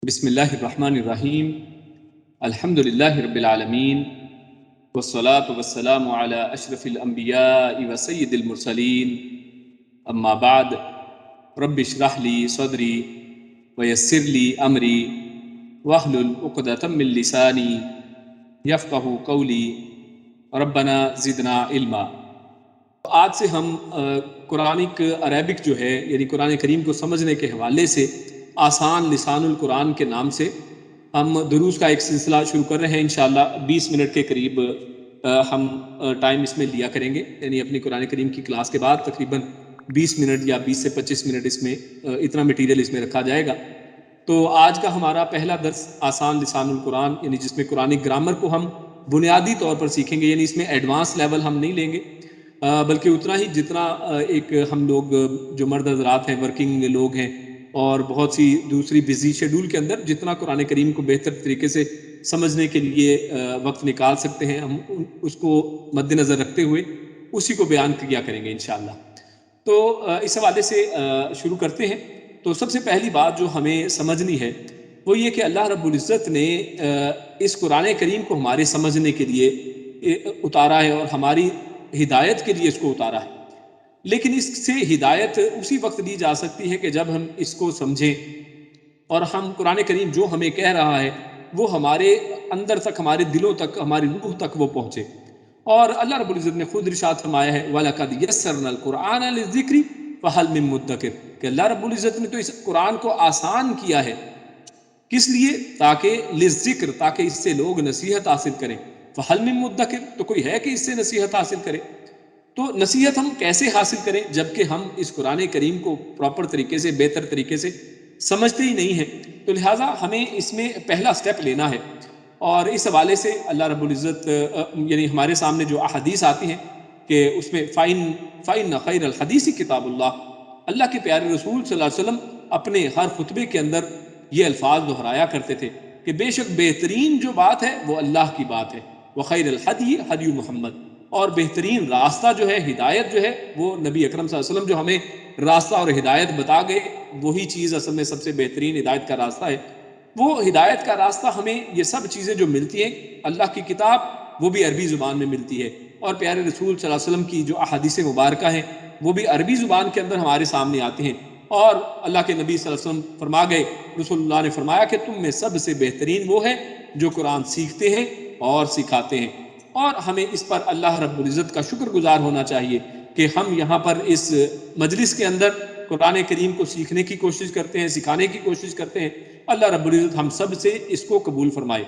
بسم اللہ الرحمن الرحیم الحمد للہ رب العالمین والصلاة والسلام علی اشرف الانبیاء وسید المرسلین اما بعد رب اشرح لی صدری ویسر لی امری واحلل عقدۃ من لسانی یفقہوا قولی ربنا زدنا علما۔ آج سے ہم قرآنک عربک جو ہے یعنی قرآن کریم کو سمجھنے کے حوالے سے آسان لسان القرآن کے نام سے ہم دروس کا ایک سلسلہ شروع کر رہے ہیں۔ انشاءاللہ 20 منٹ کے قریب ہم ٹائم اس میں لیا کریں گے، یعنی اپنی قرآن کریم کی کلاس کے بعد تقریباً 20 منٹ یا 20 سے 25 منٹ اس میں اتنا مٹیریل اس میں رکھا جائے گا۔ تو آج کا ہمارا پہلا درس آسان لسان القرآن، یعنی جس میں قرآنک گرامر کو ہم بنیادی طور پر سیکھیں گے، یعنی اس میں ایڈوانس لیول ہم نہیں لیں گے، بلکہ اتنا ہی جتنا ایک ہم لوگ جو مرد حضرات ہیں، ورکنگ لوگ ہیں، اور بہت سی دوسری بزی شیڈول کے اندر جتنا قرآن کریم کو بہتر طریقے سے سمجھنے کے لیے وقت نکال سکتے ہیں، ہم اس کو مد نظر رکھتے ہوئے اسی کو بیان کیا کریں گے انشاءاللہ۔ تو اس حوالے سے شروع کرتے ہیں۔ تو سب سے پہلی بات جو ہمیں سمجھنی ہے وہ یہ کہ اللہ رب العزت نے اس قرآن کریم کو ہمارے سمجھنے کے لیے اتارا ہے اور ہماری ہدایت کے لیے اس کو اتارا ہے، لیکن اس سے ہدایت اسی وقت دی جا سکتی ہے کہ جب ہم اس کو سمجھیں اور ہم قرآن کریم جو ہمیں کہہ رہا ہے وہ ہمارے اندر تک، ہمارے دلوں تک، ہماری روح تک وہ پہنچے۔ اور اللہ رب العزت نے خود ارشاد فرمایا ہے وَلَقَدْ يَسَّرْنَا الْقُرْآنَ لِلذِّكْرِ فَهَلْ مِن مُدَّكِرٍ، کہ اللہ رب العزت نے تو اس قرآن کو آسان کیا ہے، کس لیے؟ تاکہ للذکر، تاکہ اس سے لوگ نصیحت حاصل کریں۔ فَهَلْ مِن مُدَّكِرٍ، تو کوئی ہے کہ اس سے نصیحت حاصل کرے؟ تو نصیحت ہم کیسے حاصل کریں جبکہ ہم اس قرآن کریم کو پراپر طریقے سے، بہتر طریقے سے سمجھتے ہی نہیں ہیں؟ تو لہٰذا ہمیں اس میں پہلا سٹیپ لینا ہے، اور اس حوالے سے اللہ رب العزت یعنی ہمارے سامنے جو احادیث آتی ہیں کہ اس میں فَإِنَّ خَيْرَ الْحَدِيثِ کتاب اللہ کے پیارے رسول صلی اللہ علیہ وسلم اپنے ہر خطبے کے اندر یہ الفاظ دہرایا کرتے تھے کہ بے شک بہترین جو بات ہے وہ اللہ کی بات ہے، وَخَيْرَ الْحَدِيِ حَدِيُّ محمد، اور بہترین راستہ جو ہے، ہدایت جو ہے، وہ نبی اکرم صلی اللہ علیہ وسلم جو ہمیں راستہ اور ہدایت بتا گئے، وہی چیز اصل میں سب سے بہترین ہدایت کا راستہ ہے۔ وہ ہدایت کا راستہ ہمیں یہ سب چیزیں جو ملتی ہیں، اللہ کی کتاب وہ بھی عربی زبان میں ملتی ہے، اور پیارے رسول صلی اللہ علیہ وسلم کی جو احادیث مبارکہ ہیں وہ بھی عربی زبان کے اندر ہمارے سامنے آتی ہیں۔ اور اللہ کے نبی صلی اللہ علیہ وسلم فرما گئے، رسول اللہ نے فرمایا کہ تم میں سب سے بہترین وہ ہے جو قرآن سیکھتے ہیں اور سکھاتے ہیں۔ اور ہمیں اس پر اللہ رب العزت کا شکر گزار ہونا چاہیے کہ ہم یہاں پر اس مجلس کے اندر قرآن کریم کو سیکھنے کی کوشش کرتے ہیں، سکھانے کی کوشش کرتے ہیں۔ اللہ رب العزت ہم سب سے اس کو قبول فرمائے۔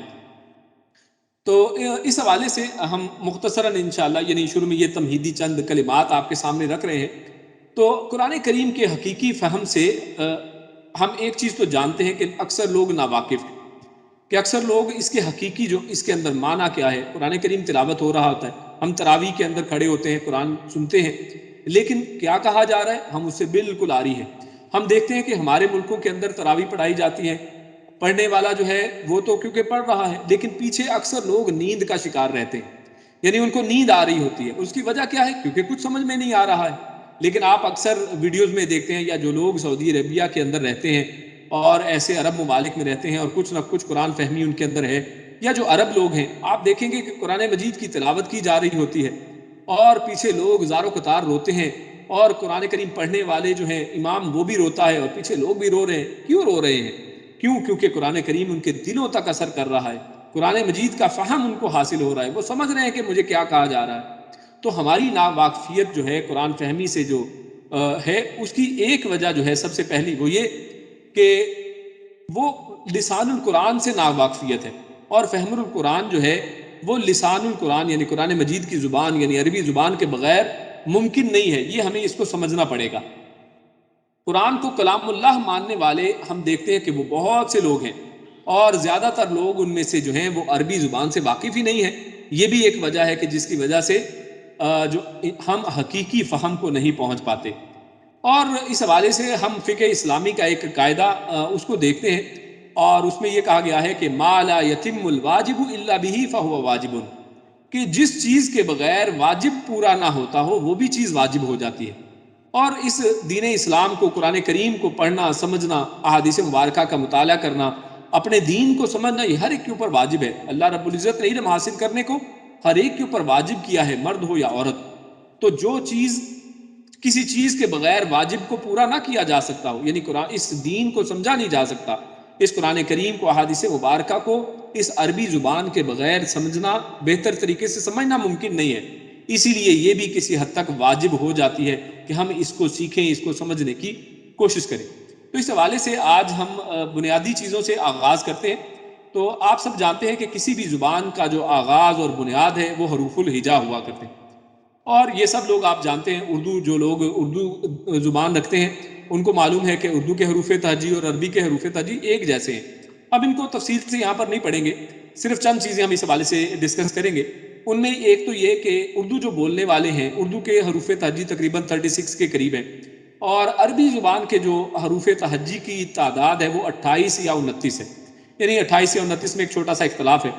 تو اس حوالے سے ہم مختصراً انشاءاللہ یعنی شروع میں یہ تمہیدی چند کلمات آپ کے سامنے رکھ رہے ہیں۔ تو قرآن کریم کے حقیقی فہم سے ہم ایک چیز تو جانتے ہیں کہ اکثر لوگ ناواقف ہیں، کہ اکثر لوگ اس کے حقیقی جو اس کے اندر معنی کیا ہے، قرآن کریم تلاوت ہو رہا ہوتا ہے، ہم تراویح کے اندر کھڑے ہوتے ہیں، قرآن سنتے ہیں، لیکن کیا کہا جا رہا ہے ہم اس سے بالکل آری ہیں۔ ہم دیکھتے ہیں کہ ہمارے ملکوں کے اندر تراویح پڑھائی جاتی ہیں، پڑھنے والا جو ہے وہ تو کیونکہ پڑھ رہا ہے، لیکن پیچھے اکثر لوگ نیند کا شکار رہتے ہیں، یعنی ان کو نیند آ رہی ہوتی ہے۔ اس کی وجہ کیا ہے؟ کیونکہ کچھ سمجھ میں نہیں آ رہا ہے۔ لیکن آپ اکثر ویڈیوز میں دیکھتے ہیں، یا جو لوگ سعودی عربیہ کے اندر رہتے ہیں اور ایسے عرب ممالک میں رہتے ہیں اور کچھ نہ کچھ قرآن فہمی ان کے اندر ہے، یا جو عرب لوگ ہیں، آپ دیکھیں گے کہ قرآن مجید کی تلاوت کی جا رہی ہوتی ہے اور پیچھے لوگ زار و قطار روتے ہیں، اور قرآن کریم پڑھنے والے جو ہیں امام وہ بھی روتا ہے اور پیچھے لوگ بھی رو رہے ہیں۔ کیوں رو رہے ہیں؟ کیونکہ قرآن کریم ان کے دلوں تک اثر کر رہا ہے، قرآن مجید کا فہم ان کو حاصل ہو رہا ہے، وہ سمجھ رہے ہیں کہ مجھے کیا کہا جا رہا ہے۔ تو ہماری ناواقفیت جو ہے قرآن فہمی سے جو ہے، اس کی ایک وجہ جو ہے سب سے پہلی وہ یہ کہ وہ لسان القرآن سے ناواقفیت ہے، اور فہم القرآن جو ہے وہ لسان القرآن یعنی قرآن مجید کی زبان یعنی عربی زبان کے بغیر ممکن نہیں ہے۔ یہ ہمیں اس کو سمجھنا پڑے گا۔ قرآن کو کلام اللہ ماننے والے ہم دیکھتے ہیں کہ وہ بہت سے لوگ ہیں، اور زیادہ تر لوگ ان میں سے جو ہیں وہ عربی زبان سے واقف ہی نہیں ہیں۔ یہ بھی ایک وجہ ہے کہ جس کی وجہ سے جو ہم حقیقی فہم کو نہیں پہنچ پاتے۔ اور اس حوالے سے ہم فقہ اسلامی کا ایک قاعدہ اس کو دیکھتے ہیں، اور اس میں یہ کہا گیا ہے کہ ما لا یتم الواجب الا به فهو واجب، کہ جس چیز کے بغیر واجب پورا نہ ہوتا ہو وہ بھی چیز واجب ہو جاتی ہے۔ اور اس دین اسلام کو، قرآن کریم کو پڑھنا، سمجھنا، احادیث مبارکہ کا مطالعہ کرنا، اپنے دین کو سمجھنا یہ ہر ایک کے اوپر واجب ہے. اللہ رب العزت نے علم حاصل کرنے کو ہر ایک کے اوپر واجب کیا ہے, مرد ہو یا عورت. تو جو چیز کسی چیز کے بغیر واجب کو پورا نہ کیا جا سکتا ہو, یعنی قرآن اس دین کو سمجھا نہیں جا سکتا, اس قرآن کریم کو, احادیث مبارکہ کو اس عربی زبان کے بغیر سمجھنا, بہتر طریقے سے سمجھنا ممکن نہیں ہے. اسی لیے یہ بھی کسی حد تک واجب ہو جاتی ہے کہ ہم اس کو سیکھیں, اس کو سمجھنے کی کوشش کریں. تو اس حوالے سے آج ہم بنیادی چیزوں سے آغاز کرتے ہیں. تو آپ سب جانتے ہیں کہ کسی بھی زبان کا جو آغاز اور بنیاد ہے وہ حروف الہجا ہوا کرتے ہیں, اور یہ سب لوگ آپ جانتے ہیں, اردو جو لوگ اردو زبان رکھتے ہیں ان کو معلوم ہے کہ اردو کے حروف تہجی اور عربی کے حروف تہجی ایک جیسے ہیں. اب ان کو تفصیل سے یہاں پر نہیں پڑھیں گے, صرف چند چیزیں ہم اس حوالے سے ڈسکس کریں گے. ان میں ایک تو یہ کہ اردو جو بولنے والے ہیں, اردو کے حروف تہجی تقریباً 36 کے قریب ہیں, اور عربی زبان کے جو حروف تہجی کی تعداد ہے وہ 28 یا 29 ہے. یعنی 28 یا 29 میں ایک چھوٹا سا اختلاف ہے.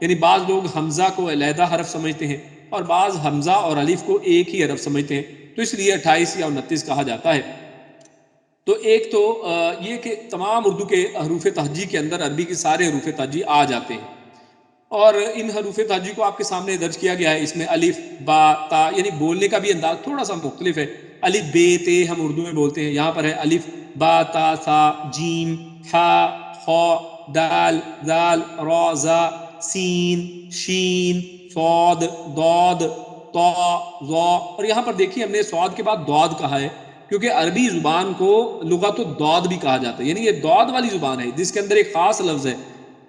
یعنی بعض لوگ حمزہ کو علیحدہ حرف سمجھتے ہیں اور بعض حمزہ اور الف کو ایک ہی حرف سمجھتے ہیں, تو اس لیے 28 یا 29 کہا جاتا ہے. تو ایک تو یہ کہ تمام اردو کے حروف تہجی کے اندر عربی کے سارے حروف تہجی آ جاتے ہیں, اور ان حروف تہجی کو آپ کے سامنے درج کیا گیا ہے. اس میں الف, با, تا, یعنی بولنے کا بھی انداز تھوڑا سا مختلف ہے. الف بے تے ہم اردو میں بولتے ہیں, یہاں پر ہے الف با تا سا جیم ہا خا دال ذال را زا سین شین صاد ضاد طا ظا, اور یہاں پر دیکھیے ہم نے صاد کے بعد ضاد کہا ہے کیونکہ عربی زبان کو لغت الضاد بھی کہا جاتا ہے. یعنی یہ ضاد والی زبان ہے جس کے اندر ایک خاص لفظ ہے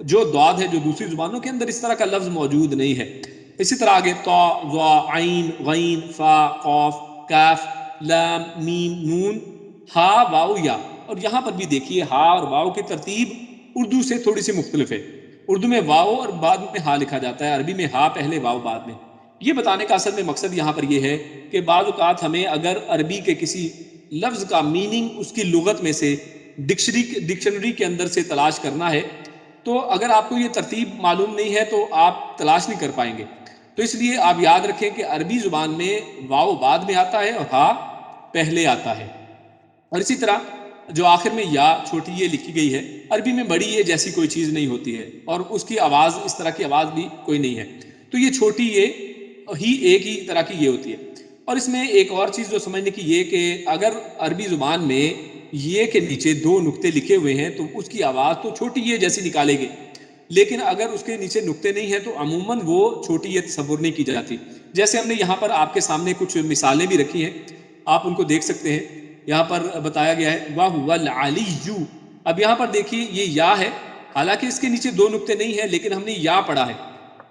جو ضاد ہے, جو دوسری زبانوں کے اندر اس طرح کا لفظ موجود نہیں ہے. اسی طرح آگے طا ظا عین غین فا قاف کاف لام میم نون ہا واو یا, اور یہاں پر بھی دیکھیے ہا اور واو کی ترتیب اردو سے تھوڑی سی مختلف ہے. اردو میں واو اور بعد میں ہا لکھا جاتا ہے, عربی میں ہا پہلے واو بعد میں. یہ بتانے کا اصل میں مقصد یہاں پر یہ ہے کہ بعض اوقات ہمیں اگر عربی کے کسی لفظ کا میننگ اس کی لغت میں سے ڈکشنری کے اندر سے تلاش کرنا ہے, تو اگر آپ کو یہ ترتیب معلوم نہیں ہے تو آپ تلاش نہیں کر پائیں گے. تو اس لیے آپ یاد رکھیں کہ عربی زبان میں واو بعد میں آتا ہے اور ہا پہلے آتا ہے. اور اسی طرح جو آخر میں یا چھوٹی یہ لکھی گئی ہے, عربی میں بڑی یہ جیسی کوئی چیز نہیں ہوتی ہے, اور اس کی آواز اس طرح کی آواز بھی کوئی نہیں ہے, تو یہ چھوٹی یہ ہی ایک ہی طرح کی یہ ہوتی ہے. اور اس میں ایک اور چیز جو سمجھنے کی یہ کہ اگر عربی زبان میں یہ کے نیچے دو نقطے لکھے ہوئے ہیں تو اس کی آواز تو چھوٹی یہ جیسی نکالے گی, لیکن اگر اس کے نیچے نقطے نہیں ہیں تو عموماً وہ چھوٹی یہ تصور نہیں کی جاتی. جیسے ہم نے یہاں پر آپ کے سامنے کچھ مثالیں بھی رکھی ہیں, آپ ان کو دیکھ سکتے ہیں. یہاں پر بتایا گیا ہے وَهُوَ الْعَلِيُّ. اب یہاں پر دیکھیے یہ یا ہے, حالانکہ اس کے نیچے دو نقطے نہیں ہیں, لیکن ہم نے یا پڑھا ہے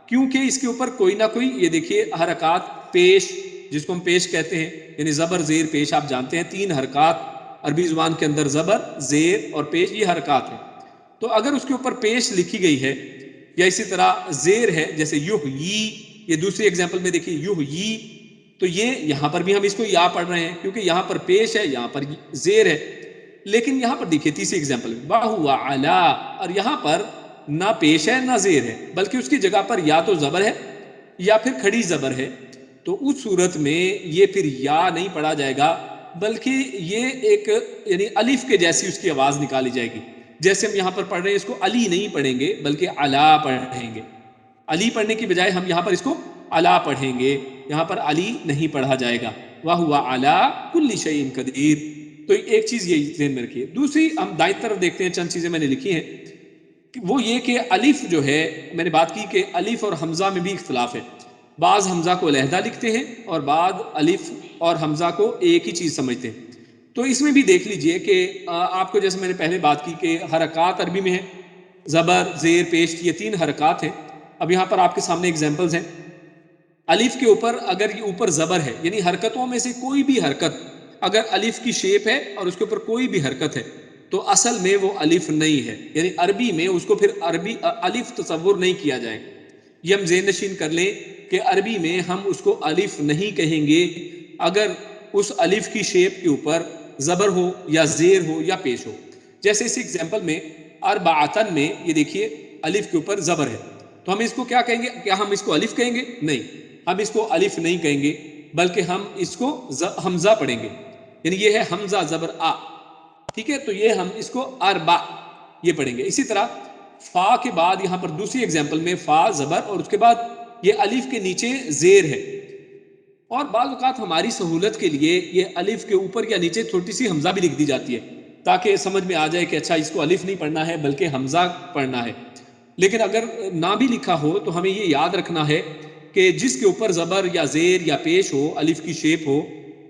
کیونکہ اس کے اوپر کوئی نہ کوئی یہ دیکھیے حرکات پیش, جس کو ہم پیش کہتے ہیں, یعنی زبر زیر پیش, آپ جانتے ہیں 3 حرکات عربی زبان کے اندر زبر زیر اور پیش یہ حرکات ہیں. تو اگر اس کے اوپر پیش لکھی گئی ہے یا اسی طرح زیر ہے, جیسے یحیی, یہ دوسری اگزامپل میں دیکھیے یحیی, تو یہ یہاں پر بھی ہم اس کو یا پڑھ رہے ہیں کیونکہ یہاں پر پیش ہے, یہاں پر زیر ہے. لیکن یہاں پر دیکھیے تیسری اگزامپل وَهُوَ عَلَىٰ, اور یہاں پر نہ پیش ہے نہ زیر ہے, بلکہ اس کی جگہ پر یا تو زبر ہے یا پھر کھڑی زبر ہے. تو اس صورت میں یہ پھر یا نہیں پڑھا جائے گا, بلکہ یہ ایک یعنی الف کے جیسی اس کی آواز نکالی جائے گی. جیسے ہم یہاں پر پڑھ رہے ہیں اس کو علی نہیں پڑھیں گے بلکہ علا پڑھیں گے. علی پڑھنے کی بجائے ہم یہاں پر اس کو علا پڑھیں گے, یہاں پر علی نہیں پڑھا جائے گا. وَهُوَ عَلَىٰ كُلِّ شَيْءٍ قَدِيرٌ. تو ایک چیز یہ ذہن میں رکھیے. دوسری ہم دائیں طرف دیکھتے ہیں, چند چیزیں میں نے لکھی ہیں, وہ یہ کہ الف جو ہے, میں نے بات کی کہ الف اور حمزہ میں بھی اختلاف ہے. بعض حمزہ کو علیحدہ لکھتے ہیں اور بعض الف اور حمزہ کو ایک ہی چیز سمجھتے ہیں. تو اس میں بھی دیکھ لیجئے کہ آپ کو جیسے میں نے پہلے بات کی کہ حرکات عربی میں ہے, زبر زیر پیش, یہ 3 حرکات ہیں. اب یہاں پر آپ کے سامنے اگزامپلز ہیں. الف کے اوپر اگر یہ اوپر زبر ہے, یعنی حرکتوں میں سے کوئی بھی حرکت اگر الف کی شیپ ہے اور اس کے اوپر کوئی بھی حرکت ہے تو اصل میں وہ الف نہیں ہے, یعنی عربی میں اس کو پھر عربی الف تصور نہیں کیا جائے. یہ ہم ذہن نشین کر لیں کہ عربی میں ہم اس کو الف نہیں کہیں گے اگر اس الف کی شیپ کے اوپر زبر ہو یا زیر ہو یا پیش ہو. جیسے اس ایگزامپل میں اربعتن میں یہ دیکھیے الف کے اوپر زبر ہے, تو ہم اس کو کیا کہیں گے؟ کیا ہم اس کو الف کہیں گے؟ نہیں, ہم اس کو الف نہیں کہیں گے بلکہ ہم اس کو حمزہ پڑھیں گے, یعنی یہ ہے حمزہ زبر آ, ٹھیک ہے. تو یہ ہم اس کو اربع یہ پڑھیں گے. اسی طرح فا کے بعد یہاں پر دوسری ایگزامپل میں فا زبر اور اس کے بعد یہ الف کے نیچے زیر ہے، اور بعض اوقات ہماری سہولت کے لیے یہ الف کے اوپر یا نیچے چھوٹی سی حمزہ بھی لکھ دی جاتی ہے تاکہ سمجھ میں آ جائے کہ اچھا اس کو الف نہیں پڑھنا ہے بلکہ حمزہ پڑھنا ہے. لیکن اگر نہ بھی لکھا ہو تو ہمیں یہ یاد رکھنا ہے کہ جس کے اوپر زبر یا زیر یا پیش ہو، الف کی شیپ ہو،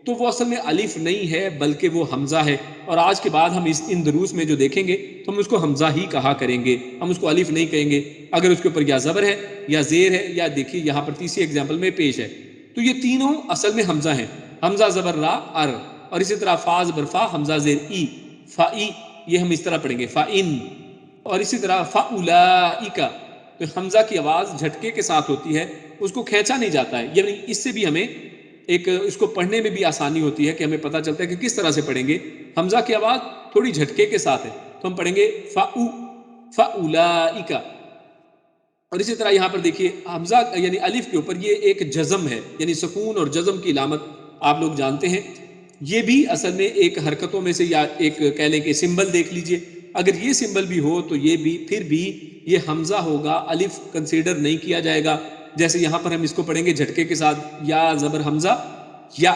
تو وہ اصل میں الف نہیں ہے بلکہ وہ حمزہ ہے. اور آج کے بعد ہم ان دروس میں جو دیکھیں گے تو ہم اس کو حمزہ ہی کہا کریں گے، ہم اس کو الف نہیں کہیں گے اگر اس کے اوپر یا زبر ہے یا زیر ہے یا دیکھیے یہاں پر تیسری ایگزامپل میں پیش ہے. تو یہ تینوں اصل میں حمزہ ہیں، حمزہ زبر را ار، اور اسی طرح فا زبر فا، حمزہ زیر ای، فا ای، یہ ہم اس طرح پڑھیں گے فا ان. اور اسی طرح فاولائک، تو حمزہ کی آواز جھٹکے کے ساتھ ہوتی ہے، اس کو کھینچا نہیں جاتا ہے، یعنی اس سے بھی ہمیں ایک اس کو پڑھنے میں بھی آسانی ہوتی ہے کہ ہمیں پتہ چلتا ہے کہ کس طرح سے پڑھیں گے. حمزہ کی آواز تھوڑی جھٹکے کے ساتھ ہے تو ہم پڑھیں گے فاولائک. اور اسی طرح یہاں پر دیکھیے حمزہ یعنی الف کے اوپر یہ ایک جزم ہے، یعنی سکون اور جزم کی علامت آپ لوگ جانتے ہیں. یہ بھی اصل میں ایک حرکتوں میں سے یا ایک کہہ لیں کہ سمبل دیکھ لیجئے، اگر یہ سمبل بھی ہو تو یہ بھی پھر بھی یہ حمزہ ہوگا، الف کنسیڈر نہیں کیا جائے گا. جیسے یہاں پر ہم اس کو پڑھیں گے جھٹکے کے ساتھ یا زبر حمزہ یا،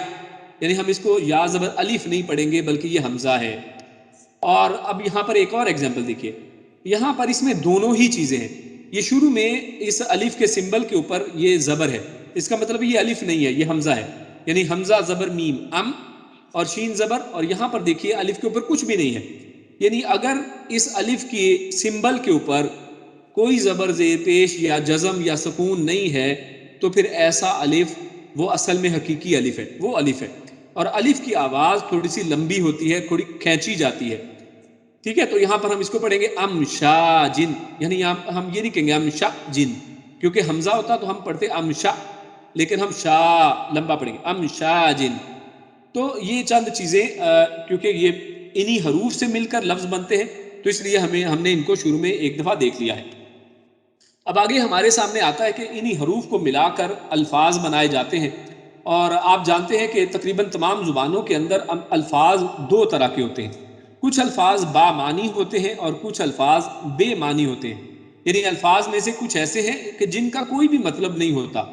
یعنی ہم اس کو یا زبر الف نہیں پڑھیں گے بلکہ یہ حمزہ ہے. اور اب یہاں پر ایک اور ایگزامپل دیکھیے، یہاں پر اس میں دونوں ہی چیزیں ہیں. یہ شروع میں اس الف کے سمبل کے اوپر یہ زبر ہے، اس کا مطلب یہ الف نہیں ہے، یہ حمزہ ہے، یعنی حمزہ زبر میم ام اور شین زبر، اور یہاں پر دیکھیے الف کے اوپر کچھ بھی نہیں ہے. یعنی اگر اس الف کے سمبل کے اوپر کوئی زبر زیر پیش یا جزم یا سکون نہیں ہے تو پھر ایسا الف وہ اصل میں حقیقی الف ہے، وہ الف ہے. اور الف کی آواز تھوڑی سی لمبی ہوتی ہے، تھوڑی کھینچی جاتی ہے، ٹھیک ہے. تو یہاں پر ہم اس کو پڑھیں گے ام شا جن، یعنی ہم یہ نہیں کہیں گے ام شا جن، کیونکہ حمزہ ہوتا تو ہم پڑھتے ام شا، لیکن ہم شا لمبا پڑھیں گے ام شا جن. تو یہ چند چیزیں کیونکہ یہ انہی حروف سے مل کر لفظ بنتے ہیں تو اس لیے ہم نے ان کو شروع میں ایک دفعہ دیکھ لیا ہے. اب آگے ہمارے سامنے آتا ہے کہ انہی حروف کو ملا کر الفاظ بنائے جاتے ہیں، اور آپ جانتے ہیں کہ تقریباً تمام زبانوں کے اندر الفاظ دو طرح کے ہوتے ہیں. کچھ الفاظ با معنی ہوتے ہیں اور کچھ الفاظ بے معنی ہوتے ہیں، یعنی الفاظ میں سے کچھ ایسے ہیں کہ جن کا کوئی بھی مطلب نہیں ہوتا،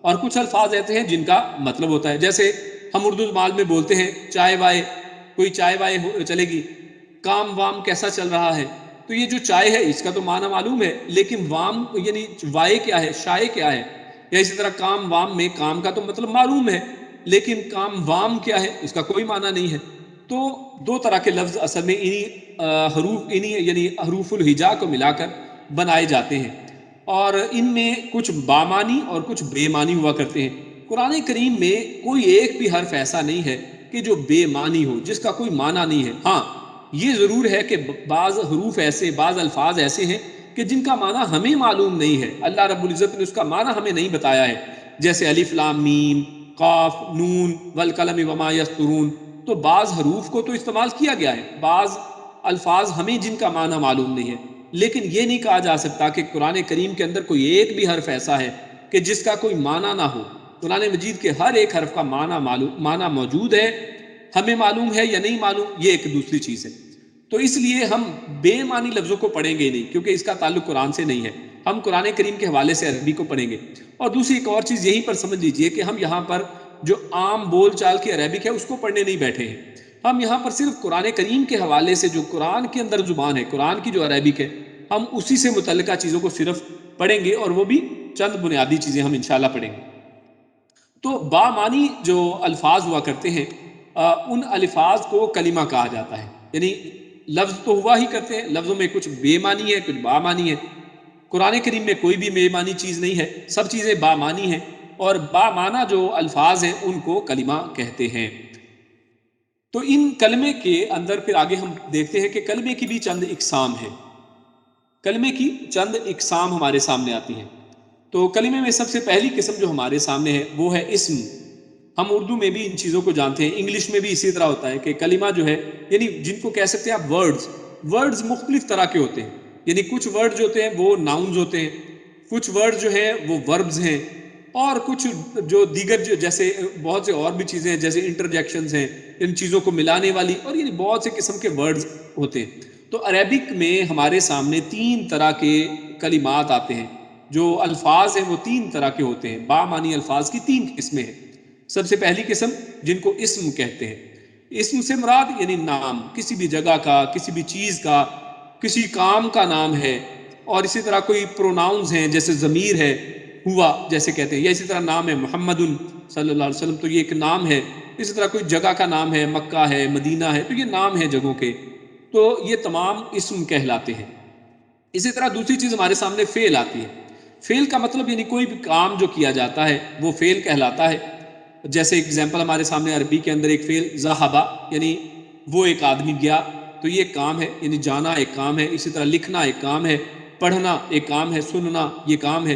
اور کچھ الفاظ ایسے ہیں جن کا مطلب ہوتا ہے. جیسے ہم اردو زبان میں بولتے ہیں چائے وائے، کوئی چائے وائے چلے گی، کام وام کیسا چل رہا ہے، تو یہ جو چائے ہے اس کا تو معنی معلوم ہے، لیکن وام یعنی وائے کیا ہے، شائے کیا ہے. یا اسی طرح کام وام میں کام کا تو مطلب معلوم ہے لیکن کام وام کیا ہے اس کا کوئی معنی نہیں ہے. تو دو طرح کے لفظ اصل میں انہی یعنی حروف الہجا کو ملا کر بنائے جاتے ہیں، اور ان میں کچھ بامانی اور کچھ بے معنی ہوا کرتے ہیں. قرآن کریم میں کوئی ایک بھی حرف ایسا نہیں ہے کہ جو بے معنی ہو، جس کا کوئی معنی نہیں ہے. ہاں یہ ضرور ہے کہ بعض حروف ایسے، بعض الفاظ ایسے ہیں کہ جن کا معنی ہمیں معلوم نہیں ہے، اللہ رب العزت نے اس کا معنی ہمیں نہیں بتایا ہے، جیسے الف لام میم قاف نون والقلم وما یسطرون. تو بعض حروف کو تو استعمال کیا گیا ہے، بعض الفاظ ہمیں جن کا معنی معلوم نہیں ہے، لیکن یہ نہیں کہا جا سکتا کہ قرآن کریم کے اندر کوئی ایک بھی حرف ایسا ہے کہ جس کا کوئی معنی نہ ہو. قرآن مجید کے ہر ایک حرف کا معنی موجود ہے، ہمیں معلوم ہے یا نہیں معلوم یہ ایک دوسری چیز ہے. تو اس لیے ہم بے معنی لفظوں کو پڑھیں گے نہیں، کیونکہ اس کا تعلق قرآن سے نہیں ہے، ہم قرآن کریم کے حوالے سے عربی کو پڑھیں گے. اور دوسری ایک اور چیز یہیں پر سمجھ لیجئے کہ ہم یہاں پر جو عام بول چال کی عربک ہے اس کو پڑھنے نہیں بیٹھے ہیں، ہم یہاں پر صرف قرآن کریم کے حوالے سے جو قرآن کے اندر زبان ہے، قرآن کی جو عربک ہے، ہم اسی سے متعلقہ چیزوں کو صرف پڑھیں گے، اور وہ بھی چند بنیادی چیزیں ہم انشاءاللہ پڑھیں گے. تو با معنی جو الفاظ ہوا کرتے ہیں ان الفاظ کو کلمہ کہا جاتا ہے، یعنی لفظ تو ہوا ہی کرتے ہیں، لفظوں میں کچھ بے معنی ہے کچھ با معنی ہے. قرآن کریم میں کوئی بھی بے معنی چیز نہیں ہے، سب چیزیں با معنی ہیں، اور با معنی جو الفاظ ہیں ان کو کلمہ کہتے ہیں. تو ان کلمے کے اندر پھر آگے ہم دیکھتے ہیں کہ کلمے کی بھی چند اقسام ہیں، کلمے کی چند اقسام ہمارے سامنے آتی ہیں. تو کلمے میں سب سے پہلی قسم جو ہمارے سامنے ہے وہ ہے اسم. ہم اردو میں بھی ان چیزوں کو جانتے ہیں، انگلش میں بھی اسی طرح ہوتا ہے کہ کلمہ جو ہے یعنی جن کو کہہ سکتے ہیں آپ ورڈز مختلف طرح کے ہوتے ہیں. یعنی کچھ ورڈ جو ہوتے ہیں وہ ناؤنز ہوتے ہیں، کچھ ورڈ جو ہیں وہ وربز ہیں، اور کچھ جو دیگر جیسے بہت سے اور بھی چیزیں ہیں جیسے انٹرجیکشنز ہیں، ان چیزوں کو ملانے والی، اور یعنی بہت سے قسم کے ورڈز ہوتے ہیں. تو عربک میں ہمارے سامنے 3 طرح کے کلمات آتے ہیں، جو الفاظ ہیں وہ 3 طرح کے ہوتے ہیں، بامعنی الفاظ کی 3 قسمیں ہیں۔ سب سے پہلی قسم جن کو اسم کہتے ہیں، اسم سے مراد یعنی نام، کسی بھی جگہ کا، کسی بھی چیز کا، کسی کام کا نام ہے، اور اسی طرح کوئی پروناؤنز ہیں جیسے ضمیر ہے، ہوا جیسے کہتے ہیں، یا اسی طرح نام ہے محمد صلی اللہ علیہ وسلم، تو یہ ایک نام ہے۔ اسی طرح کوئی جگہ کا نام ہے، مکہ ہے، مدینہ ہے، تو یہ نام ہے جگہوں کے، تو یہ تمام اسم کہلاتے ہیں۔ اسی طرح دوسری چیز ہمارے سامنے فعل آتی ہے۔ فعل کا مطلب یعنی کوئی بھی کام جو کیا جاتا ہے وہ فعل کہلاتا ہے۔ جیسے ایگزامپل ہمارے سامنے عربی کے اندر ایک فعل ذہبا، یعنی وہ ایک آدمی گیا، تو یہ ایک کام ہے، یعنی جانا ایک کام ہے۔ اسی طرح لکھنا ایک کام ہے، پڑھنا ایک کام ہے، سننا یہ کام ہے۔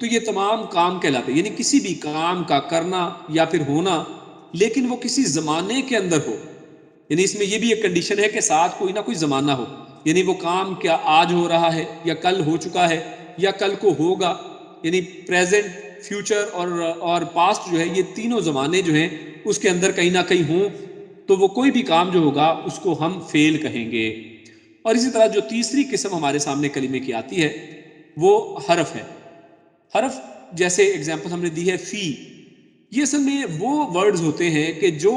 تو یہ تمام کام کہلاتے ہیں، یعنی کسی بھی کام کا کرنا یا پھر ہونا، لیکن وہ کسی زمانے کے اندر ہو، یعنی اس میں یہ بھی ایک کنڈیشن ہے کہ ساتھ کوئی نہ کوئی زمانہ ہو، یعنی وہ کام کیا آج ہو رہا ہے یا کل ہو چکا ہے یا کل کو ہوگا، یعنی پریزنٹ، فیوچر اور پاسٹ جو ہے، یہ تینوں زمانے جو ہیں اس کے اندر کہیں نہ کہیں ہوں، تو وہ کوئی بھی کام جو ہوگا اس کو ہم فعل کہیں گے۔ اور اسی طرح جو تیسری قسم ہمارے سامنے کلمے کی آتی ہے وہ حرف ہے۔ حرف جیسے ایگزامپل ہم نے دی ہے فی، یہ اصل میں وہ ورڈز ہوتے ہیں کہ جو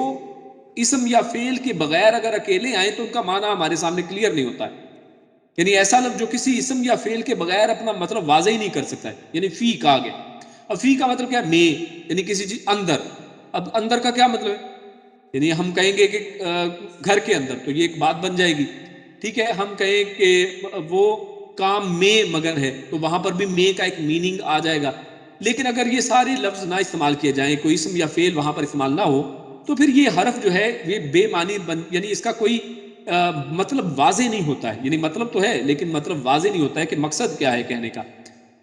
اسم یا فعل کے بغیر اگر اکیلے آئیں تو ان کا معنی ہمارے سامنے کلیئر نہیں ہوتا ہے، یعنی ایسا لفظ جو کسی اسم یا فعل کے بغیر اپنا مطلب واضح ہی نہیں کر سکتا ہے، یعنی فی کہا گیا۔ اب فی کا مطلب کیا ہے؟ میں، یعنی کسی چیز اندر۔ اب اندر کا کیا مطلب ہے؟ یعنی ہم کہیں گے کہ گھر کے اندر، تو یہ ایک بات بن جائے گی، ٹھیک ہے۔ ہم کہیں کہ وہ کام میں مگن ہے، تو وہاں پر بھی میں کا ایک میننگ آ جائے گا۔ لیکن اگر یہ سارے لفظ نہ استعمال کیے جائیں، کوئی اسم یا فعل وہاں پر استعمال نہ ہو، تو پھر یہ حرف جو ہے یہ بے معنی یعنی اس کا کوئی مطلب واضح نہیں ہوتا ہے، یعنی مطلب تو ہے لیکن مطلب واضح نہیں ہوتا ہے کہ مقصد کیا ہے کہنے کا۔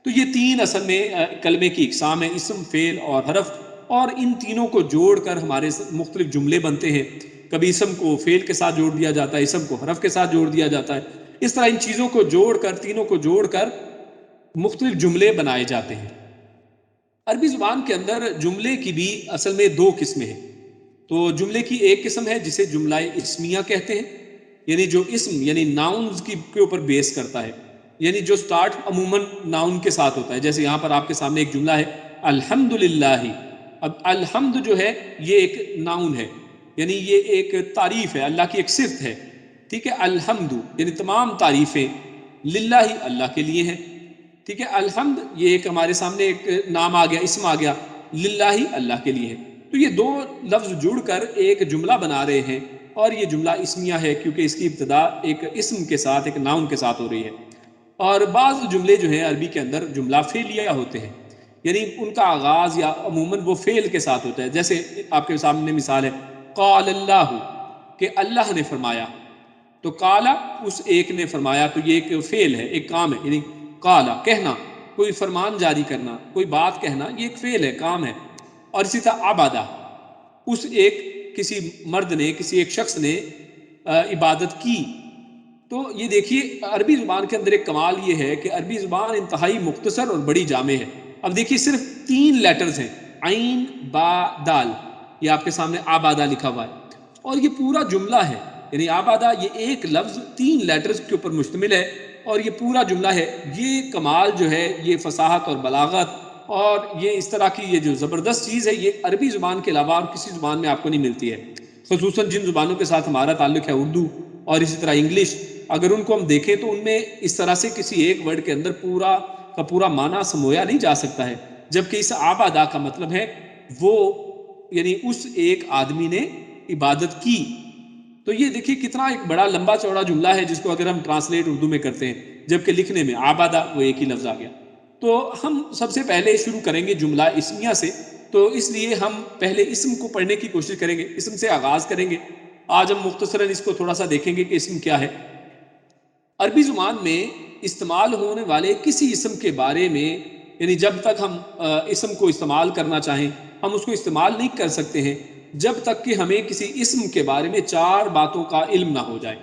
تو یہ 3 اصل میں کلمے کی اقسام ہیں، اسم، فعل اور حرف، اور ان تینوں کو جوڑ کر ہمارے مختلف جملے بنتے ہیں۔ کبھی اسم کو فعل کے ساتھ جوڑ دیا جاتا ہے، اسم کو حرف کے ساتھ جوڑ دیا جاتا ہے، اس طرح ان چیزوں کو جوڑ کر، تینوں کو جوڑ کر مختلف جملے بنائے جاتے ہیں۔ عربی زبان کے اندر جملے کی بھی اصل میں 2 قسمیں ہیں۔ تو جملے کی ایک قسم ہے جسے جملہ اسمیہ کہتے ہیں، یعنی جو اسم یعنی ناؤنز کے اوپر بیس کرتا ہے، یعنی جو سٹارٹ عموماً ناؤن کے ساتھ ہوتا ہے۔ جیسے یہاں پر آپ کے سامنے ایک جملہ ہے الحمدللہ۔ اب الحمد جو ہے یہ ایک ناؤن ہے، یعنی یہ ایک تعریف ہے، اللہ کی ایک صفت ہے، ٹھیک ہے۔ الحمد یعنی تمام تعریفیں للہ اللہ کے لیے ہیں، ٹھیک ہے۔ الحمد یہ ایک ہمارے سامنے ایک نام آ گیا، اسم آ گیا، للہ اللہ کے لیے ہے۔ تو یہ 2 لفظ جڑ کر ایک جملہ بنا رہے ہیں، اور یہ جملہ اسمیہ ہے کیونکہ اس کی ابتدا ایک اسم کے ساتھ، ایک ناؤن کے ساتھ ہو رہی ہے۔ اور بعض جملے جو ہیں عربی کے اندر جملہ فعلیہ ہوتے ہیں، یعنی ان کا آغاز یا عموماً وہ فعل کے ساتھ ہوتا ہے۔ جیسے آپ کے سامنے مثال ہے قال اللہ، کہ اللہ نے فرمایا، تو قال اس ایک نے فرمایا، تو یہ ایک فعل ہے، ایک کام ہے، یعنی قال کہنا، کوئی فرمان جاری کرنا، کوئی بات کہنا، یہ ایک فعل ہے، کام ہے۔ اور اسی طرح عبادہ، اس ایک کسی مرد نے، کسی ایک شخص نے عبادت کی۔ تو یہ دیکھیے عربی زبان کے اندر ایک کمال یہ ہے کہ عربی زبان انتہائی مختصر اور بڑی جامع ہے۔ اب دیکھیے صرف 3 لیٹرز ہیں، عین، با، دال، یہ آپ کے سامنے آبادہ لکھا ہوا ہے، اور یہ پورا جملہ ہے، یعنی آبادہ یہ ایک لفظ 3 لیٹرز کے اوپر مشتمل ہے، اور یہ پورا جملہ ہے۔ یہ کمال جو ہے، یہ فصاحت اور بلاغت اور یہ اس طرح کی یہ جو زبردست چیز ہے، یہ عربی زبان کے علاوہ اور کسی زبان میں آپ کو نہیں ملتی ہے۔ خصوصاً جن زبانوں کے ساتھ ہمارا تعلق ہے، اردو اور اسی طرح انگلش، اگر ان کو ہم دیکھیں تو ان میں اس طرح سے کسی ایک ورڈ کے اندر پورا کا پورا معنی سمویا نہیں جا سکتا ہے، جبکہ اس آبادہ کا مطلب ہے وہ یعنی اس ایک آدمی نے عبادت کی۔ تو یہ دیکھیے کتنا ایک بڑا لمبا چوڑا جملہ ہے جس کو اگر ہم ٹرانسلیٹ اردو میں کرتے ہیں، جبکہ لکھنے میں آبادہ وہ ایک ہی لفظ آ گیا۔ تو ہم سب سے پہلے شروع کریں گے جملہ اسمیہ سے، تو اس لیے ہم پہلے اسم کو پڑھنے کی کوشش کریں گے، اسم سے آغاز کریں گے۔ آج ہم مختصراً اس کو تھوڑا سا دیکھیں گے کہ اسم کیا ہے۔ عربی زبان میں استعمال ہونے والے کسی اسم کے بارے میں، یعنی جب تک ہم اسم کو استعمال کرنا چاہیں ہم اس کو استعمال نہیں کر سکتے ہیں جب تک کہ ہمیں کسی اسم کے بارے میں 4 باتوں کا علم نہ ہو جائے۔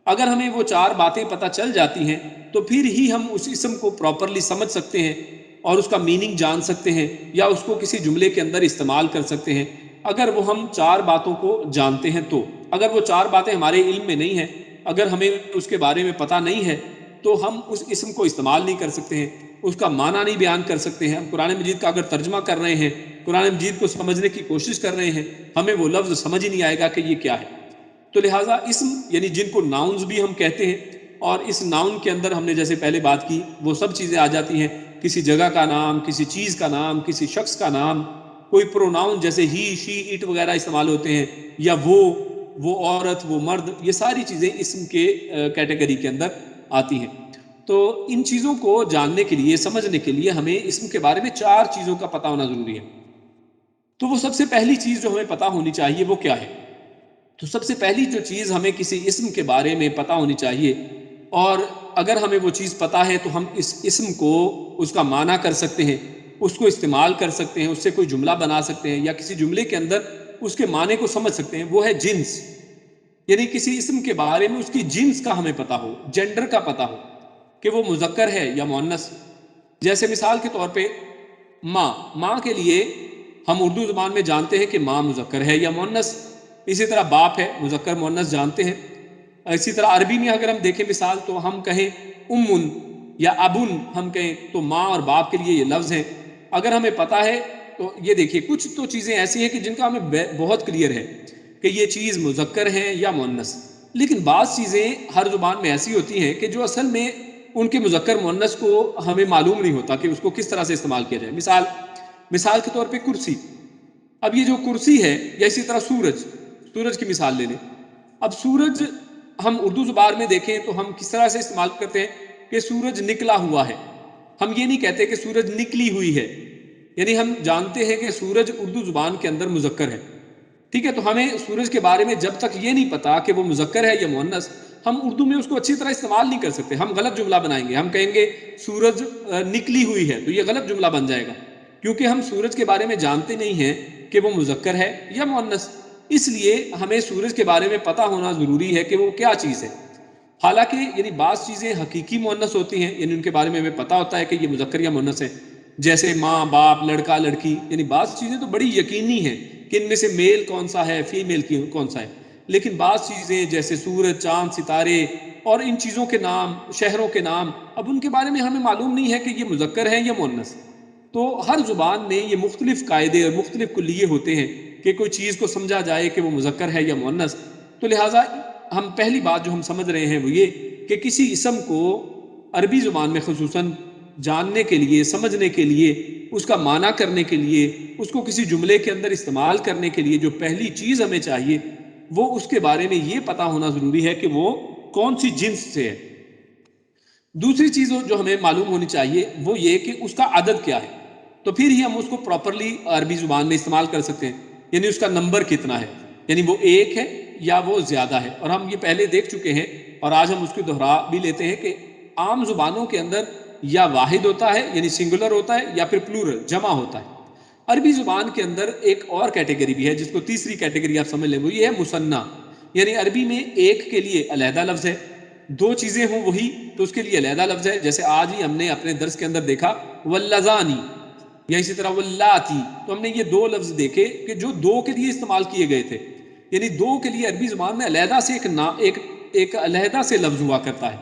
اگر ہمیں وہ 4 باتیں پتہ چل جاتی ہیں تو پھر ہی ہم اس اسم کو پراپرلی سمجھ سکتے ہیں اور اس کا میننگ جان سکتے ہیں، یا اس کو کسی جملے کے اندر استعمال کر سکتے ہیں، اگر وہ ہم 4 باتوں کو جانتے ہیں تو۔ اگر وہ 4 باتیں ہمارے علم میں نہیں ہیں اگر ہمیں اس کے بارے میں پتہ نہیں ہے تو ہم اس اسم کو استعمال نہیں کر سکتے ہیں، اس کا معنی نہیں بیان کر سکتے ہیں. ہم قرآن مجید کا اگر ترجمہ کر رہے ہیں، قرآن مجید کو سمجھنے کی کوشش کر رہے ہیں، ہمیں وہ لفظ سمجھ ہی نہیں آئے گا کہ یہ کیا ہے. تو لہٰذا اسم یعنی جن کو ناؤنز بھی ہم کہتے ہیں، اور اس ناؤن کے اندر ہم نے جیسے پہلے بات کی وہ سب چیزیں آ جاتی ہیں، کسی جگہ کا نام، کسی چیز کا نام، کسی شخص کا نام، کوئی پروناؤن جیسے ہی، شی، اٹ وغیرہ استعمال ہوتے ہیں، یا وہ عورت، وہ مرد، یہ ساری چیزیں اسم کے کیٹیگری کے اندر آتی ہیں. تو ان چیزوں کو جاننے کے لیے، سمجھنے کے لیے ہمیں اسم کے بارے میں 4 چیزوں کا پتہ ہونا ضروری ہے. تو وہ سب سے پہلی چیز جو ہمیں پتہ ہونی چاہیے وہ کیا ہے؟ تو سب سے پہلی جو چیز ہمیں کسی اسم کے بارے میں پتہ ہونی چاہیے، اور اگر ہمیں وہ چیز پتہ ہے تو ہم اس اسم کو، اس کا معنی کر سکتے ہیں، اس کو استعمال کر سکتے ہیں، اس سے کوئی جملہ بنا سکتے ہیں، یا کسی جملے کے اندر اس کے معنی کو سمجھ سکتے ہیں. وہ ہے جنس، یعنی کسی اسم کے بارے میں اس کی جنس کا ہمیں پتہ ہو، جینڈر کا پتہ ہو کہ وہ مذکر ہے یا مؤنث. جیسے مثال کے طور پہ ماں کے لیے ہم اردو زبان میں جانتے ہیں کہ ماں مذکر ہے یا مؤنث. اسی طرح باپ ہے، مذکر مؤنث جانتے ہیں. اسی طرح عربی میں اگر ہم دیکھیں مثال، تو ہم کہیں امن یا ابن، ہم کہیں تو ماں اور باپ کے لیے یہ لفظ ہیں. اگر ہمیں پتہ ہے تو یہ دیکھیے کچھ تو چیزیں ایسی ہیں کہ جن کا ہمیں بہت کلیئر ہے کہ یہ چیز مذکر ہے یا مؤنث. لیکن بعض چیزیں ہر زبان میں ایسی ہوتی ہیں کہ جو اصل میں ان کے مذکر مؤنث کو ہمیں معلوم نہیں ہوتا کہ اس کو کس طرح سے استعمال کیا جائے. مثال کے طور پہ کرسی. اب یہ جو کرسی ہے، یا اسی طرح سورج کی مثال لے لیں. اب سورج ہم اردو زبان میں دیکھیں تو ہم کس طرح سے استعمال کرتے ہیں کہ سورج نکلا ہوا ہے. ہم یہ نہیں کہتے کہ سورج نکلی ہوئی ہے. یعنی ہم جانتے ہیں کہ سورج اردو زبان کے اندر مذکر ہے. ٹھیک ہے، تو ہمیں سورج کے بارے میں جب تک یہ نہیں پتا کہ وہ مذکر ہے یا مؤنث، ہم اردو میں اس کو اچھی طرح استعمال نہیں کر سکتے. ہم غلط جملہ بنائیں گے، ہم کہیں گے سورج نکلی ہوئی ہے، تو یہ غلط جملہ بن جائے گا، کیونکہ ہم سورج کے بارے میں جانتے نہیں ہیں کہ وہ مذکر ہے یا مؤنث. اس لیے ہمیں سورج کے بارے میں پتہ ہونا ضروری ہے کہ وہ کیا چیز ہے. حالانکہ یعنی بعض چیزیں حقیقی مؤنث ہوتی ہیں، یعنی ان کے بارے میں ہمیں پتہ ہوتا ہے کہ یہ مذکر یا مؤنث ہے، جیسے ماں، باپ، لڑکا، لڑکی. یعنی بعض چیزیں تو بڑی یقینی ہیں کہ ان میں سے میل کون سا ہے، فیمیل کون سا ہے. لیکن بعض چیزیں جیسے سورج، چاند، ستارے اور ان چیزوں کے نام، شہروں کے نام، اب ان کے بارے میں ہمیں معلوم نہیں ہے کہ یہ مذکر ہے یا مؤنث. تو ہر زبان میں یہ مختلف قاعدے اور مختلف کلیے ہوتے ہیں کہ کوئی چیز کو سمجھا جائے کہ وہ مذکر ہے یا مؤنث. تو لہٰذا ہم پہلی بات جو ہم سمجھ رہے ہیں وہ یہ کہ کسی اسم کو عربی زبان میں خصوصاً جاننے کے لیے، سمجھنے کے لیے، اس کا معنی کرنے کے لیے، اس کو کسی جملے کے اندر استعمال کرنے کے لیے جو پہلی چیز ہمیں چاہیے وہ اس کے بارے میں یہ پتہ ہونا ضروری ہے کہ وہ کون سی جنس سے ہے. دوسری چیز جو ہمیں معلوم ہونی چاہیے وہ یہ کہ اس کا عدد کیا ہے. تو پھر ہی ہم اس کو پراپرلی عربی زبان میں استعمال کر سکتے ہیں. یعنی اس کا نمبر کتنا ہے، یعنی وہ ایک ہے یا وہ زیادہ ہے. اور ہم یہ پہلے دیکھ چکے ہیں اور آج ہم اس کو دہرا بھی لیتے ہیں کہ عام زبانوں کے اندر یا واحد ہوتا ہے یعنی سنگولر ہوتا ہے، یا پھر پلورل جمع ہوتا ہے. عربی زبان کے اندر ایک اور کیٹیگری بھی ہے جس کو تیسری کیٹیگری آپ سمجھ لیں، وہ یہ ہے مثنیٰ. یعنی عربی میں ایک کے لیے علیحدہ لفظ ہے، دو چیزیں ہوں وہی تو اس کے لیے علیحدہ لفظ ہے. جیسے آج ہی ہم نے اپنے درس کے اندر دیکھا واللذانی، یا اسی طرح واللاتی. تو ہم نے یہ دو لفظ دیکھے کہ جو دو کے لیے استعمال کیے گئے تھے. یعنی دو کے لیے عربی زبان میں علیحدہ سے ایک علیحدہ سے لفظ ہوا کرتا ہے،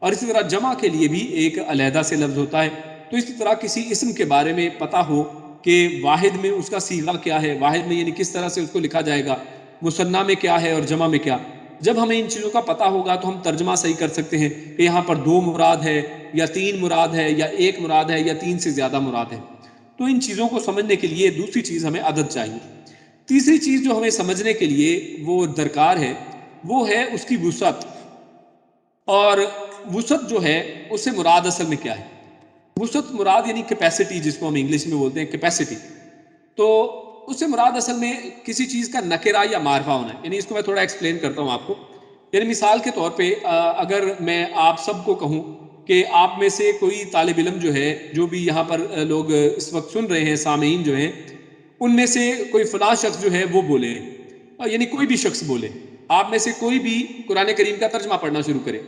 اور اسی طرح جمع کے لیے بھی ایک علیحدہ سے لفظ ہوتا ہے. تو اسی طرح کسی اسم کے بارے میں پتہ ہو کہ واحد میں اس کا صیغہ کیا ہے، واحد میں یعنی کس طرح سے اس کو لکھا جائے گا، مثنیٰ میں کیا ہے اور جمع میں کیا. جب ہمیں ان چیزوں کا پتہ ہوگا تو ہم ترجمہ صحیح کر سکتے ہیں کہ یہاں پر 2 مراد ہے یا 3 مراد ہے یا 1 مراد ہے یا 3 سے زیادہ مراد ہے. تو ان چیزوں کو سمجھنے کے لیے دوسری چیز ہمیں عدد چاہیے. تیسری چیز جو ہمیں سمجھنے کے لیے وہ درکار ہے وہ ہے اس کی وسعت. اور وسعت جو ہے اس سے مراد اصل میں کیا ہے؟ وسعت مراد یعنی کیپیسٹی، جس کو ہم انگلش میں بولتے ہیں کیپیسٹی. تو اس سے مراد اصل میں کسی چیز کا نکرہ یا معرفہ ہونا ہے. یعنی اس کو میں تھوڑا ایکسپلین کرتا ہوں آپ کو. یعنی مثال کے طور پہ اگر میں آپ سب کو کہوں کہ آپ میں سے کوئی طالب علم جو ہے، جو بھی یہاں پر لوگ اس وقت سن رہے ہیں، سامعین جو ہیں، ان میں سے کوئی فلاں شخص جو ہے وہ بولے، یعنی کوئی بھی شخص بولے، آپ میں سے کوئی بھی قرآن کریم کا ترجمہ پڑھنا شروع کرے.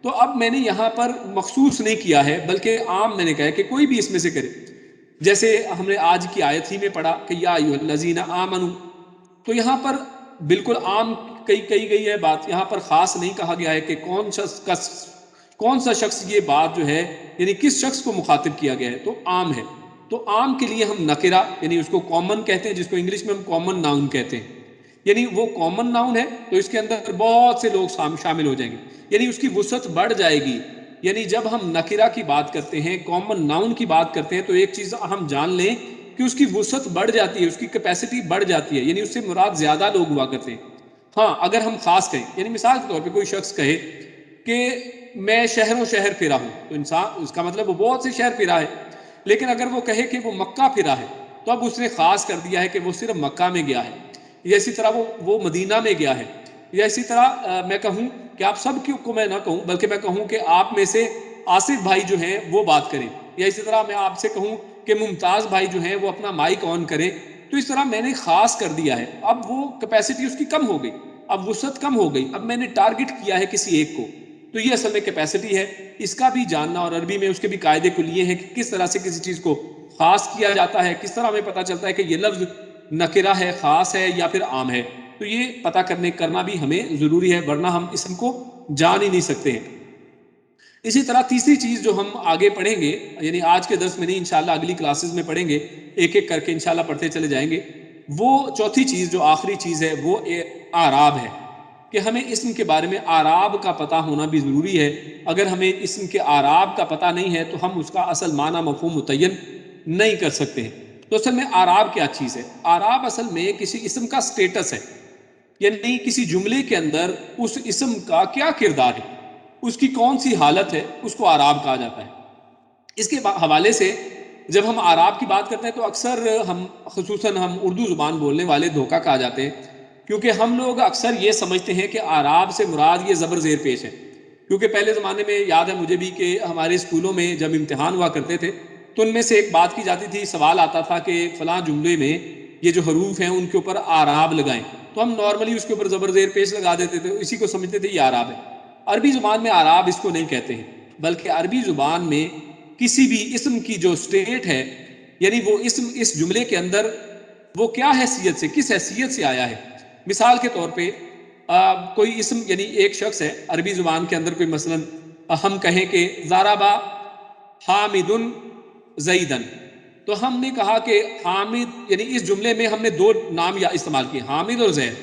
تو اب میں نے یہاں پر مخصوص نہیں کیا ہے بلکہ عام میں نے کہا ہے کہ کوئی بھی اس میں سے کرے. جیسے ہم نے آج کی آیت ہی میں پڑھا کہ یا ایھا الذین آمنوا، تو یہاں پر بالکل عام کہی گئی ہے بات، یہاں پر خاص نہیں کہا گیا ہے کہ کون سا شخص یہ بات جو ہے یعنی کس شخص کو مخاطب کیا گیا ہے، تو عام ہے. تو عام کے لیے ہم نکرہ یعنی اس کو کامن کہتے ہیں، جس کو انگلش میں ہم کامن ناؤن کہتے ہیں. یعنی وہ کامن ناؤن ہے تو اس کے اندر بہت سے لوگ شامل ہو جائیں گے، یعنی اس کی وسعت بڑھ جائے گی. یعنی جب ہم نکرہ کی بات کرتے ہیں، کامن ناؤن کی بات کرتے ہیں، تو ایک چیز ہم جان لیں کہ اس کی وسعت بڑھ جاتی ہے، اس کی کیپیسٹی بڑھ جاتی ہے، یعنی اس سے مراد زیادہ لوگ ہوا کرتے ہیں. ہاں اگر ہم خاص کہیں، یعنی مثال کے طور پہ کوئی شخص کہے کہ میں شہر پھرا ہوں، تو انسان اس کا مطلب وہ بہت سے شہر پھرا ہے. لیکن اگر وہ کہے کہ وہ مکہ پھرا ہے تو اب اس نے خاص کر دیا ہے کہ وہ صرف مکہ میں گیا ہے، یا اسی طرح وہ مدینہ میں گیا ہے. یا اسی طرح میں کہوں کہ آپ سب کو میں نہ کہوں بلکہ میں کہوں کہ آپ میں سے آصف بھائی جو ہیں وہ بات کریں، یا اسی طرح میں آپ سے کہوں کہ ممتاز بھائی جو ہیں وہ اپنا مائک آن کریں. تو اس طرح میں نے خاص کر دیا ہے، اب وہ کیپیسٹی اس کی کم ہو گئی، اب وسعت کم ہو گئی، اب میں نے ٹارگٹ کیا ہے کسی ایک کو. تو یہ اصل میں کیپیسٹی ہے، اس کا بھی جاننا، اور عربی میں اس کے بھی قاعدے کلیے ہیں کہ کس طرح سے کسی چیز کو خاص کیا جاتا ہے، کس طرح ہمیں پتہ چلتا ہے کہ یہ لفظ نکرہ ہے، خاص ہے یا پھر عام ہے. تو یہ پتہ کرنا بھی ہمیں ضروری ہے، ورنہ ہم اسم کو جان ہی نہیں سکتے ہیں. اسی طرح تیسری چیز جو ہم آگے پڑھیں گے، یعنی آج کے درس میں نہیں، انشاءاللہ اگلی کلاسز میں پڑھیں گے، ایک ایک کر کے انشاءاللہ پڑھتے چلے جائیں گے. وہ چوتھی چیز جو آخری چیز ہے وہ اعراب ہے، کہ ہمیں اسم کے بارے میں اعراب کا پتہ ہونا بھی ضروری ہے. اگر ہمیں اسم کے اعراب کا پتہ نہیں ہے تو ہم اس کا اصل معنی مفہوم متعین نہیں کر سکتے ہیں. تو اصل میں اعراب کیا چیز ہے؟ اعراب اصل میں کسی اسم کا سٹیٹس ہے، یعنی کسی جملے کے اندر اس اسم کا کیا کردار ہے، اس کی کون سی حالت ہے، اس کو اعراب کہا جاتا ہے. اس کے حوالے سے جب ہم اعراب کی بات کرتے ہیں تو اکثر خصوصاً ہم اردو زبان بولنے والے دھوکہ کھا جاتے ہیں، کیونکہ ہم لوگ اکثر یہ سمجھتے ہیں کہ اعراب سے مراد یہ زبر زیر پیش ہے. کیونکہ پہلے زمانے میں یاد ہے مجھے بھی کہ ہمارے اسکولوں میں جب امتحان ہوا کرتے تھے تو ان میں سے ایک بات کی جاتی تھی، سوال آتا تھا کہ فلاں جملے میں یہ جو حروف ہیں ان کے اوپر اعراب لگائیں. تو ہم نارملی اس کے اوپر زبر زیر پیش لگا دیتے تھے، اسی کو سمجھتے تھے یہ اعراب ہے. عربی زبان میں اعراب اس کو نہیں کہتے ہیں، بلکہ عربی زبان میں کسی بھی اسم کی جو سٹیٹ ہے، یعنی وہ اسم اس جملے کے اندر وہ کیا حیثیت سے، کس حیثیت سے آیا ہے. مثال کے طور پہ کوئی اسم، یعنی ایک شخص ہے عربی زبان کے اندر، کوئی مثلا ہم کہیں کہ ضرب حامد زیدن، تو ہم نے کہا کہ حامد، یعنی اس جملے میں ہم نے دو نام یا استعمال کیے، حامد اور زید.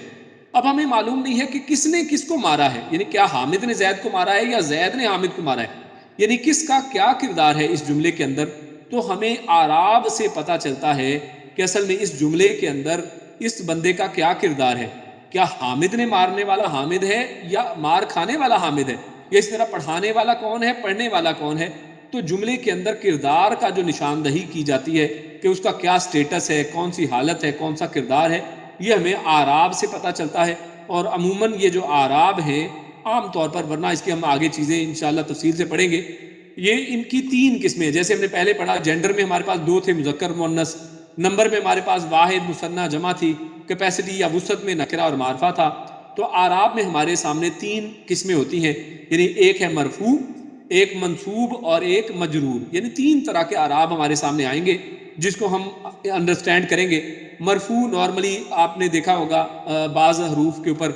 اب ہمیں معلوم نہیں ہے کہ کس نے کس کو مارا ہے، یعنی کیا حامد نے زید کو مارا ہے یا زید نے حامد کو مارا ہے، یعنی کس کا کیا کردار ہے اس جملے کے اندر. تو ہمیں اعراب سے پتہ چلتا ہے کہ اصل میں اس جملے کے اندر اس بندے کا کیا کردار ہے. کیا حامد نے مارنے والا حامد ہے یا مار کھانے والا حامد ہے، یا اس طرح پڑھانے والا کون ہے، پڑھنے والا کون ہے. تو جملے کے اندر کردار کا جو نشاندہی کی جاتی ہے کہ اس کا کیا سٹیٹس ہے، کون سی حالت ہے، کون سا کردار ہے، یہ ہمیں اعراب سے پتہ چلتا ہے. اور عموماً یہ جو اعراب ہیں عام طور پر، ورنہ اس کی ہم آگے چیزیں انشاءاللہ تفصیل سے پڑھیں گے، یہ ان کی 3 قسمیں. جیسے ہم نے پہلے پڑھا، جینڈر میں ہمارے پاس 2 تھے، مذکر مؤنث. نمبر میں ہمارے پاس واحد مثنیٰ جمع تھی. کیپیسٹی یا وسعت میں نکرہ اور معرفہ تھا. تو اعراب میں ہمارے سامنے 3 قسمیں ہوتی ہیں، یعنی ایک ہے مرفوع، ایک منصوب اور ایک مجرور. یعنی 3 طرح کے اعراب ہمارے سامنے آئیں گے جس کو ہم انڈرسٹینڈ کریں گے. مرفوع نارملی آپ نے دیکھا ہوگا بعض حروف کے اوپر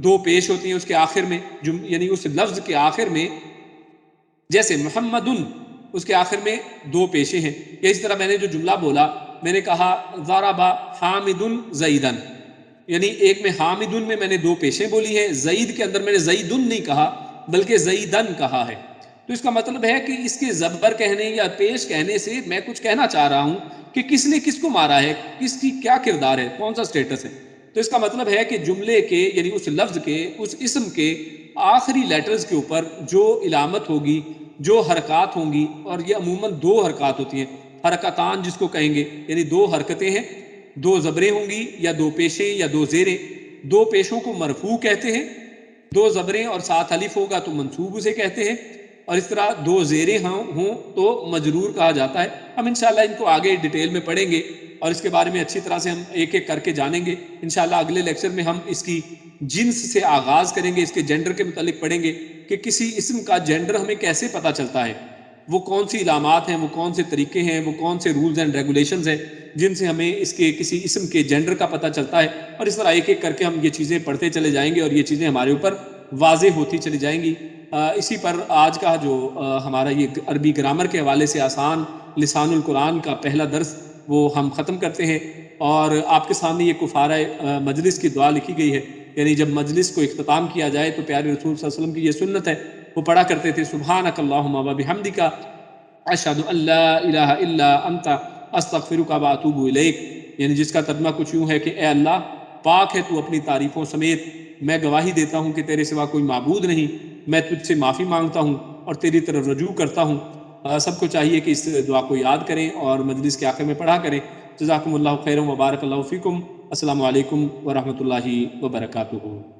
2 پیش ہوتی ہیں اس کے آخر میں، یعنی اس لفظ کے آخر میں، جیسے محمدن، اس کے آخر میں 2 پیشیں ہیں. یا اس طرح میں نے جو جملہ بولا، میں نے کہا ضرب حامد زیدن، یعنی ایک میں حامدن میں نے 2 پیشیں بولی ہیں، زید کے اندر میں نے زیدن نہیں کہا بلکہ زیدن کہا ہے. تو اس کا مطلب ہے کہ اس کے زبر کہنے یا پیش کہنے سے میں کچھ کہنا چاہ رہا ہوں کہ کس نے کس کو مارا ہے، کس کی کیا کردار ہے، کون سا سٹیٹس ہے. تو اس کا مطلب ہے کہ جملے کے، یعنی اس لفظ کے، اس اسم کے آخری لیٹرز کے اوپر جو علامت ہوگی، جو حرکات ہوں گی، اور یہ عموماً 2 حرکات ہوتی ہیں، حرکتان جس کو کہیں گے، یعنی 2 حرکتیں ہیں، 2 زبریں ہوں گی یا 2 پیشیں یا 2 زیریں. 2 پیشوں کو مرفوع کہتے ہیں، 2 زبریں اور ساتھ الف ہوگا تو منصوب اسے کہتے ہیں، اور اس طرح 2 زیریں ہوں تو مجرور کہا جاتا ہے. ہم انشاءاللہ ان کو آگے ڈیٹیل میں پڑھیں گے اور اس کے بارے میں اچھی طرح سے ہم ایک ایک کر کے جانیں گے. انشاءاللہ اگلے لیکچر میں ہم اس کی جنس سے آغاز کریں گے، اس کے جینڈر کے متعلق پڑھیں گے کہ کسی اسم کا جینڈر ہمیں کیسے پتہ چلتا ہے. وہ کون سی علامات ہیں، وہ کون سے طریقے ہیں، وہ کون سے رولز اینڈ ریگولیشنز ہیں جن سے ہمیں اس کے کسی اسم کے جینڈر کا پتہ چلتا ہے، اور اس طرح ایک ایک کر کے ہم یہ چیزیں پڑھتے چلے جائیں گے اور یہ چیزیں ہمارے اوپر واضح ہوتی چلی جائیں گی۔ اسی پر آج کا جو ہمارا یہ عربی گرامر کے حوالے سے آسان لسان القرآن کا پہلا درس وہ ہم ختم کرتے ہیں، اور آپ کے سامنے یہ کفارہ مجلس کی دعا لکھی گئی ہے، یعنی جب مجلس کو اختتام کیا جائے تو پیارے رسول صلی اللہ علیہ وسلم کی یہ سنت ہے، وہ پڑھا کرتے تھے سبحانک اللہم و بحمدک اشہد ان لا الہ الا انت استغفرک و اتوب الیک، یعنی جس کا ترجمہ کچھ یوں ہے کہ اے اللہ پاک ہے تو اپنی تعریفوں سمیت، میں گواہی دیتا ہوں کہ تیرے سوا کوئی معبود نہیں، میں تجھ سے معافی مانگتا ہوں اور تیری طرف رجوع کرتا ہوں۔ سب کو چاہیے کہ اس دعا کو یاد کریں اور مجلس کے آخر میں پڑھا کریں۔ جزاکم اللہ خیرا و بارک اللہ فیکم۔ السلام علیکم ورحمۃ اللہ وبرکاتہ۔